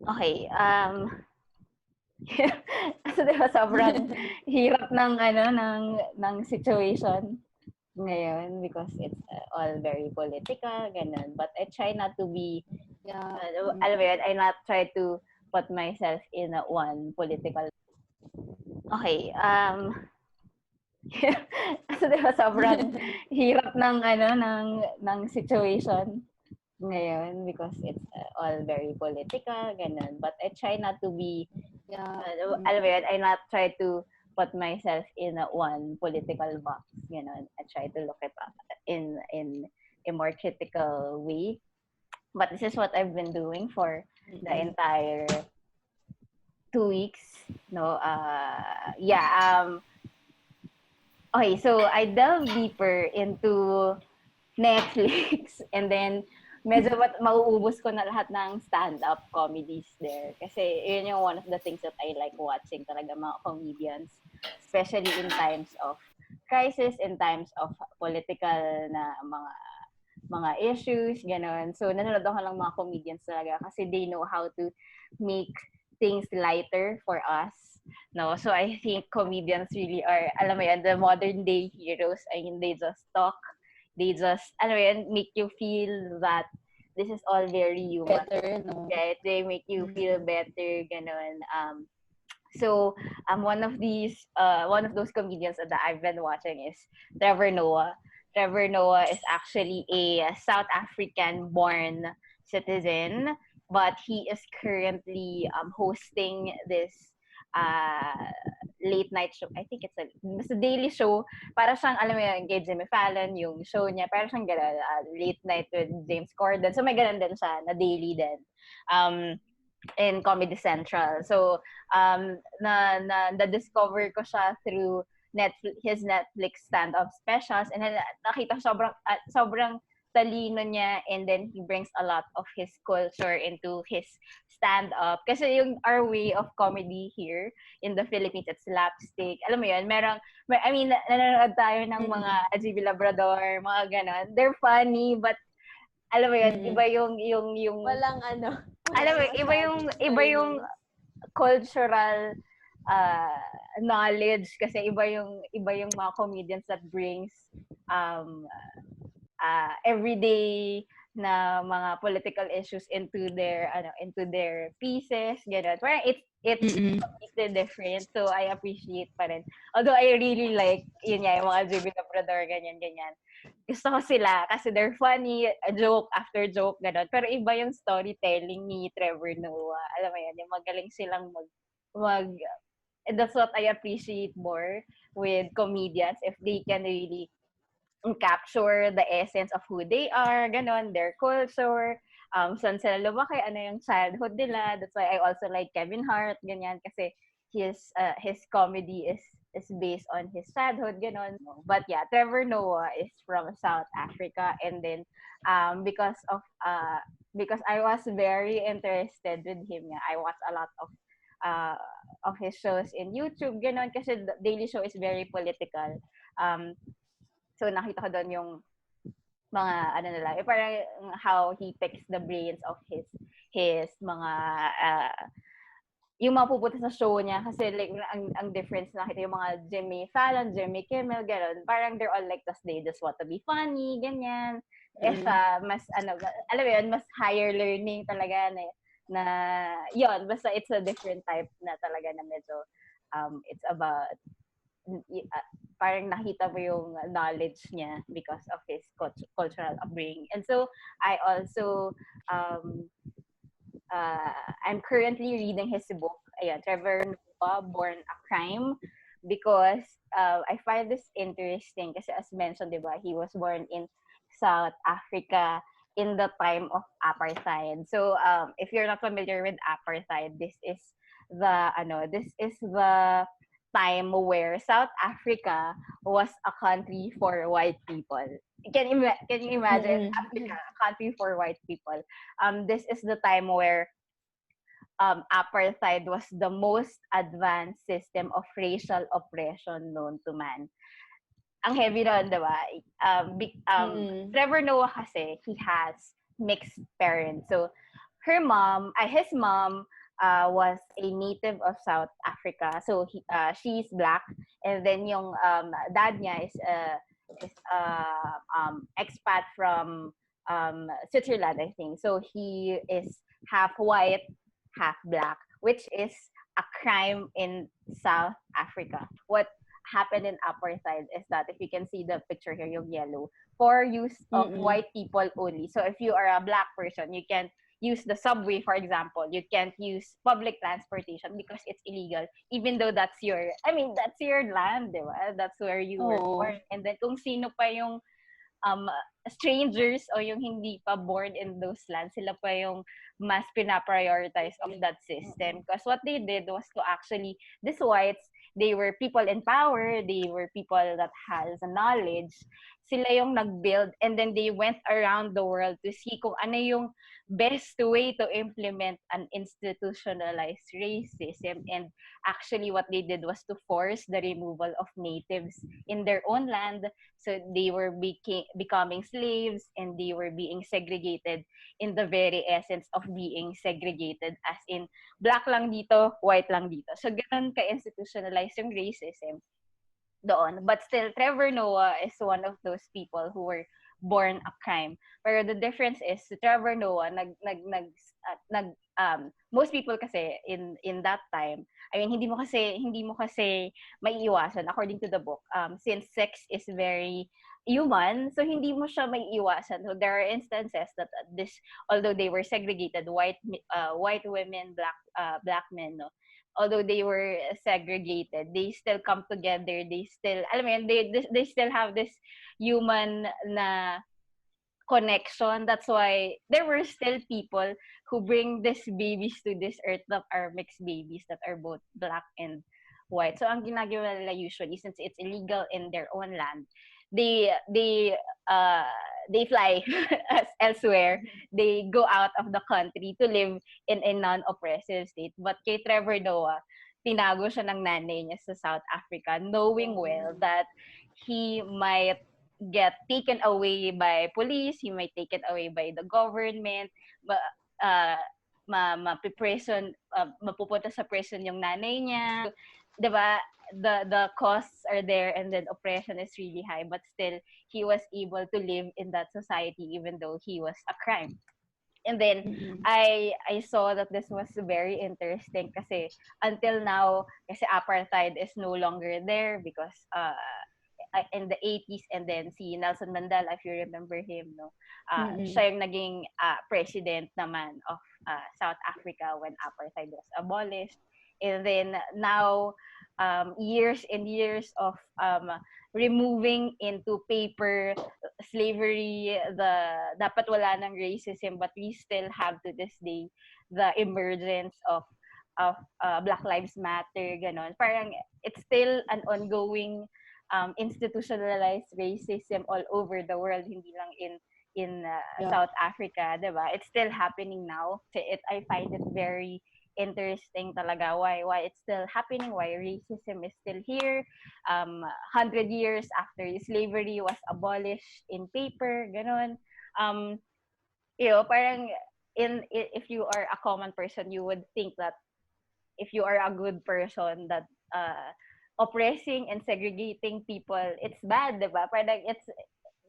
Okay, kasi 'di ba sobrang hirap ng ng situation ngayon because it's all very political, ganun. But I try not to be, Yeah. alam mo yun, I not try to put myself in one political. Okay, kasi 'di ba sobrang hirap ng ng situation ngayon because it's all very political, ganun. But I try not to be, Yeah. alam mo yun, I not try to put myself in one political box, ganun. I try to look at in a more critical way. But this is what I've been doing for the entire 2 weeks. No, okay, so I delve deeper into Netflix and then medyo mauubos ko na lahat ng stand-up comedies there. Kasi yun yung one of the things that I like watching talaga, mga comedians. Especially in times of crisis, in times of political na mga issues, gano'n. So, nanonood ako ng mga comedians talaga kasi they know how to make things lighter for us. No, so I think comedians really are, alam mo yan, the modern day heroes. I mean, they just talk, they just, alam mo yan, make you feel that this is all very human. Better, no? Right? They make you feel better, ganun. So one of those comedians that I've been watching is Trevor Noah. Trevor Noah is actually a South African born citizen, but he is currently hosting this uh, late night show. I think it's a daily show. Para siyang, alam mo yun, kay Jimmy Fallon, yung show niya, para siyang gano'n, late night with James Corden. So may ganun din siya, na daily din. In Comedy Central. So, na-discover ko siya through his Netflix stand-up specials, and then nakita sobrang talino niya, and then he brings a lot of his culture into his stand-up. Kasi yung our way of comedy here in the Philippines, it's slapstick. Alam mo yun, I mean, nanonood tayo ng mga NGP Labrador, mga ganon. They're funny, but alam mo yun, iba yung Walang alam mo, iba yung cultural knowledge kasi iba yung mga comedians that brings um everyday na mga political issues into their pieces, ganun. Parang it's completely different, so I appreciate pa rin. Although I really like yun nga, yung mga JB Labrador, ganyan gusto ko sila kasi they're funny, joke after joke, gano'n. Pero iba yung storytelling ni Trevor Noah. Alam mo yan, yung magaling silang mag and that's what I appreciate more with comedians, if they can really capture the essence of who they are, gano'n, their culture, saan sila lumaki, ano yung childhood nila. That's why I also like Kevin Hart, ganyan, kasi his comedy is based on his childhood, gano'n. But yeah, Trevor Noah is from South Africa, and then because I was very interested with him, yeah, I watched a lot of his shows in YouTube, gano'n, kasi the Daily Show is very political. So nakita ko doon yung mga nila, parang how he picks the brains of his mga yung mga pupunta sa show niya, kasi like ang difference, nakita yung mga Jimmy Fallon, Jimmy Kimmel, gano'n, parang they're all like, they just want to be funny, ganyan. Siya, mas alam mo yun, mas higher learning talaga na yun, basta it's a different type na talaga na medyo it's about parang nakita mo yung knowledge niya because of his cultural upbringing. And so I also I'm currently reading his book, Trevor Noah, Born a Crime, because I find this interesting kasi, as mentioned, diba, he was born in South Africa in the time of apartheid. So if you're not familiar with apartheid, this is the time where South Africa was a country for white people. Can you imagine Africa, a country for white people? This is the time where apartheid was the most advanced system of racial oppression known to man. Ang heavy nun, diba? Trevor Noah kasi, he has mixed parents. So, his mom was a native of South Africa. So she's black, and then yung dad niya is expat from Switzerland, I think. So he is half white, half black, which is a crime in South Africa. What happened in apartheid is that, if you can see the picture here, yung yellow, for use of white people only. So if you are a black person, you can use the subway, for example. You can't use public transportation because it's illegal, even though that's your land, di ba? That's where you were born. And then kung sino pa yung um, strangers o yung hindi pa born in those lands, sila pa yung mas pinaprioritize of that system. Because what they did was to actually, these whites, they were people in power, they were people that has knowledge, sila yung nag-build, and then they went around the world to see kung ano yung best way to implement an institutionalized racism. And actually what they did was to force the removal of natives in their own land. So they were becoming slaves, and they were being segregated in the very essence of being segregated, as in black lang dito, white lang dito. So ganun ka-institutionalize yung racism doon. But still, Trevor Noah is one of those people who were born a crime. Pero the difference is, Trevor Noah, most people kasi in that time, I mean, hindi mo kasi maiiwasan, according to the book, since sex is very human, so hindi mo siya maiiwasan. So there are instances that although they were segregated, white women, black men, no, although they were segregated, they still come together. They still, alam mo yun, they still have this human na connection. That's why there were still people who bring these babies to this earth that are mixed babies, that are both black and white. So ang ginagawa nila usually, since it's illegal in their own land, they fly elsewhere. They go out of the country to live in a non-oppressive state. But kay Trevor Noah, tinago siya ng nanay niya sa South Africa, knowing well that he might get taken away by police, he might taken away by the government, mapupunta sa prison yung nanay niya. 'Di ba? The costs are there, and then oppression is really high, but still he was able to live in that society even though he was a crime. And then I saw that this was very interesting kasi until now, kasi apartheid is no longer there because in the 80s, and then si Nelson Mandela, if you remember him, no, siya yung naging president naman of South Africa when apartheid was abolished. And then now, years and years of removing into paper slavery, dapat wala ng racism, but we still have to this day the emergence of Black Lives Matter, ganon. Parang it's still an ongoing institutionalized racism all over the world, hindi lang in South Africa, diba? It's still happening now. I find it very interesting talaga why it's still happening, why racism is still here 100 years after slavery was abolished in paper, ganon. Parang if you are a common person, you would think that if you are a good person, that oppressing and segregating people, it's bad, diba? Parang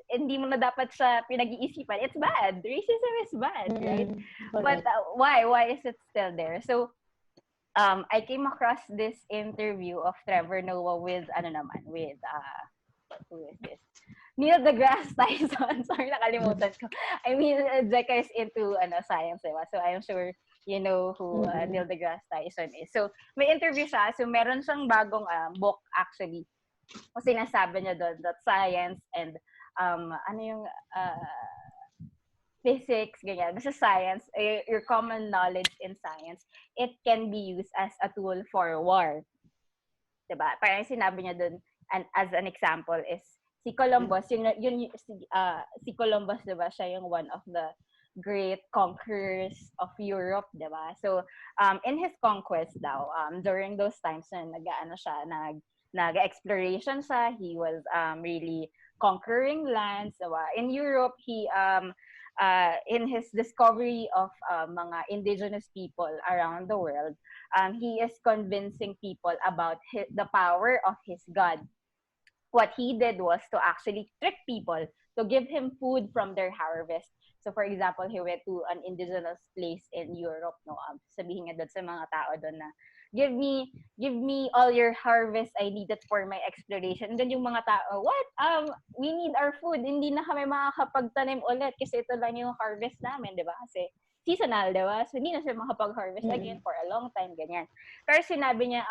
hindi mo na dapat siya pinag-iisipan. It's bad. Racism is bad, right? But why is it still there? So, I came across this interview of Trevor Noah with, who is this? Neil deGrasse Tyson. Sorry, nakalimutan ko. I mean, Jeka is into science, diba? So, I'm sure you know who Neil deGrasse Tyson is. So, may interview siya. So, meron siyang bagong book, actually. O sinasabi niya doon that science and physics, ganyan. Basta science, your common knowledge in science, it can be used as a tool for war. Diba? Parang sinabi niya dun, and as an example is, si Columbus, si Columbus, diba, siya yung one of the great conquerors of Europe, diba? So, in his conquest daw, during those times na nag-exploration siya, he was really conquering lands. Diba? In Europe, he in his discovery of mga indigenous people around the world, he is convincing people about the power of his God. What he did was to actually trick people to give him food from their harvest. So for example, he went to an indigenous place in Europe, no? Sabihin nga doon sa mga tao doon na, give me all your harvest, I need it for my exploration. And then yung mga tao, what? We need our food, hindi na kami makakapagtanim ulit kasi ito lang yung harvest namin, di ba? Kasi seasonal, di ba? So hindi na siya makapag-harvest again for a long time, ganyan. Pero sinabi niya,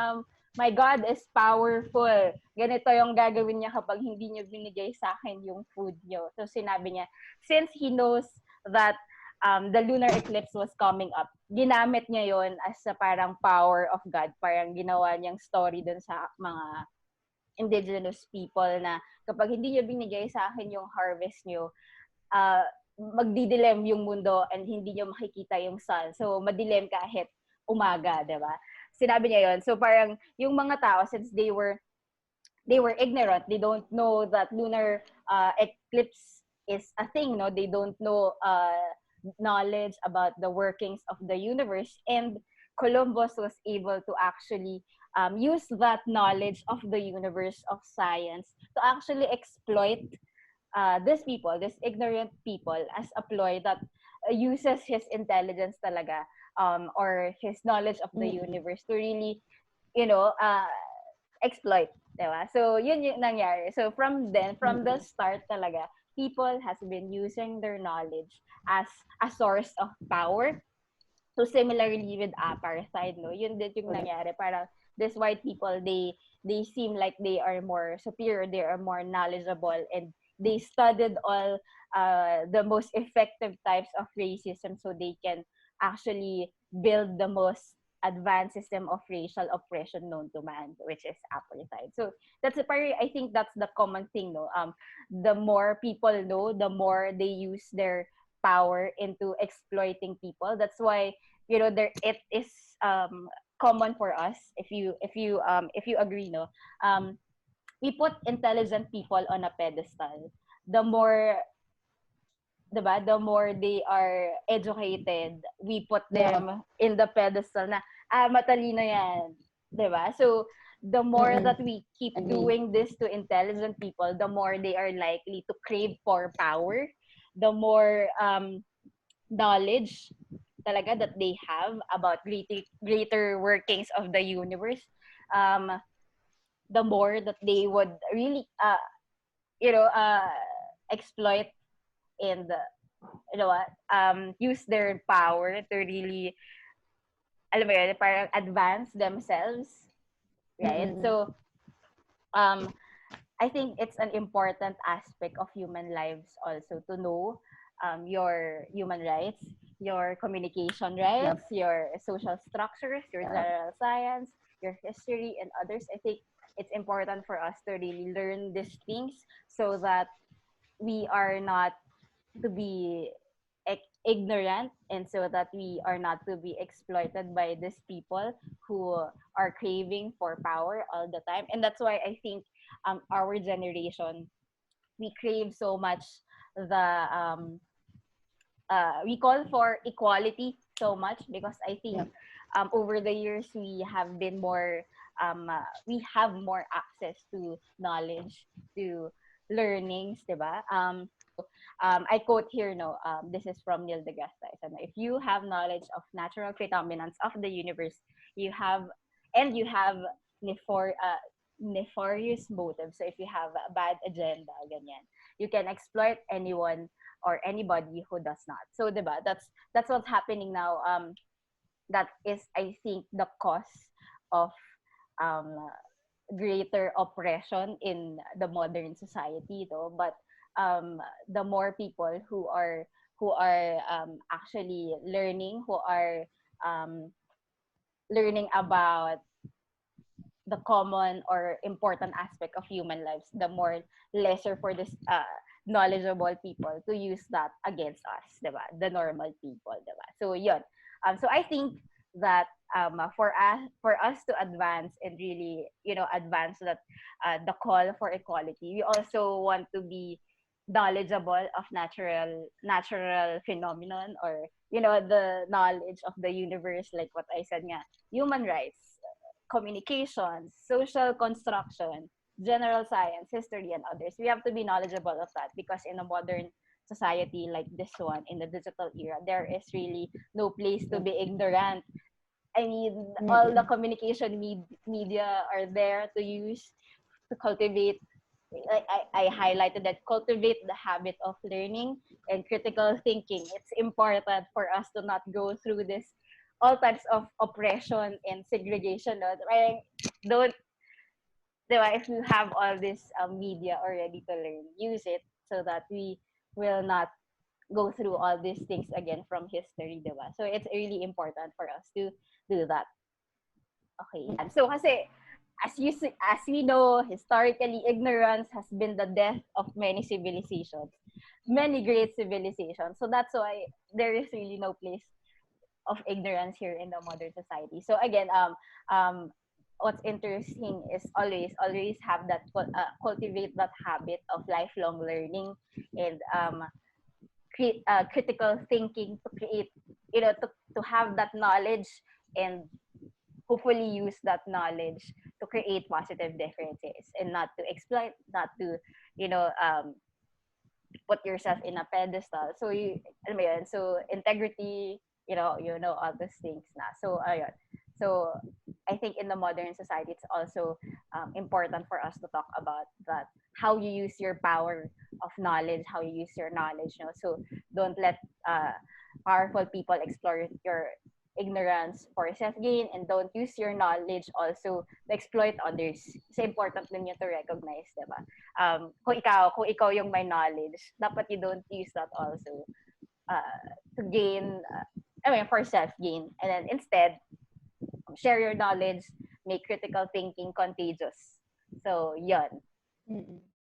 my God is powerful. Ganito yung gagawin niya kapag hindi niyo binigay sa akin yung food niyo. So sinabi niya, since he knows that the lunar eclipse was coming up, ginamit niya yon as a parang power of God. Parang ginawa niyang story dun sa mga indigenous people na kapag hindi niyo binigay sa akin yung harvest niyo, magdidilim yung mundo and hindi niyo makikita yung sun. So madilim kahit umaga, 'di ba? Sinabi niya yon. So parang yung mga tao, since they were ignorant, they don't know that lunar eclipse is a thing, no? They don't know knowledge about the workings of the universe, and Columbus was able to actually use that knowledge of the universe, of science, to actually exploit these ignorant people, as a ploy that uses his intelligence talaga, or his knowledge of the universe to really, you know, exploit, diba? So yun yung nangyari. So from the start talaga, people has been using their knowledge as a source of power. So similarly with apartheid, no, yun din yung nangyari. Parang these white people, they seem like they are more superior, they are more knowledgeable, and they studied all the most effective types of racism, so they can actually build the most advanced system of racial oppression known to man, which is apartheid. So that's a part, I think that's the common thing, no. The more people know, the more they use their power into exploiting people. That's why, you know, there it is common for us, if you agree, no. We put intelligent people on a pedestal. The more, diba, the more they are educated, we put them in the pedestal na, matalino yan. Diba? So, the more that we keep doing this to intelligent people, the more they are likely to crave for power, the more knowledge talaga that they have about greater workings of the universe, the more that they would really, exploit and, use their power to really, alam mo yun, parang advance themselves, right? So, I think it's an important aspect of human lives also to know your human rights, your communication rights, your social structures, your general science, your history, and others. I think it's important for us to really learn these things so that we are not to be ignorant, and so that we are not to be exploited by these people who are craving for power all the time. And that's why I think our generation, we crave so much the we call for equality so much, because I think over the years we have been more we have more access to knowledge, to learnings, diba? I quote here, no, this is from Neil deGrasse Tyson. If you have knowledge of natural predominance of the universe, you have nefarious motives. So if you have a bad agenda, ganyan, you can exploit anyone or anybody who does not. So, diba? That's what's happening now. That is, I think, the cause of greater oppression in the modern society, though. But the more people who are actually learning, who are learning about the common or important aspect of human lives, the more lesser for this knowledgeable people to use that against us, diba? The normal people, diba? So yun. So I think that for us to advance and really, advance that the call for equality, we also want to be knowledgeable of natural phenomenon, or the knowledge of the universe, like what I said nga, human rights, communications, social construction, general science, history, and others. We have to be knowledgeable of that, because in a modern society like this one, in the digital era, there is really no place to be ignorant. I mean, all the Mm-mm. communication media are there to use to cultivate. I highlighted that, cultivate the habit of learning and critical thinking. It's important for us to not go through this all types of oppression and segregation. No? Parang don't, diba, if you have all this media already to learn, use it so that we will not go through all these things again from history, diba? So it's really important for us to do that. Okay, yan. So kasi as we know, historically, ignorance has been the death of many civilizations, many great civilizations. So that's why there is really no place of ignorance here in the modern society. So again, what's interesting is always have that cultivate that habit of lifelong learning, and critical thinking, to create, to have that knowledge, and hopefully use that knowledge to create positive differences, and not to exploit, not to, you know, put yourself in a pedestal. So alam mo yun, so integrity, all those things na. So ayun. So I think in the modern society, it's also important for us to talk about that, how you use your power of knowledge, how you use your knowledge. So don't let powerful people explore your ignorance for self-gain, and don't use your knowledge also to exploit others. It's important din yun to recognize, diba? Kung ikaw yung may knowledge, dapat you don't use that also to gain, for self-gain. And then instead, share your knowledge, make critical thinking contagious. So, yun. Mm-mm.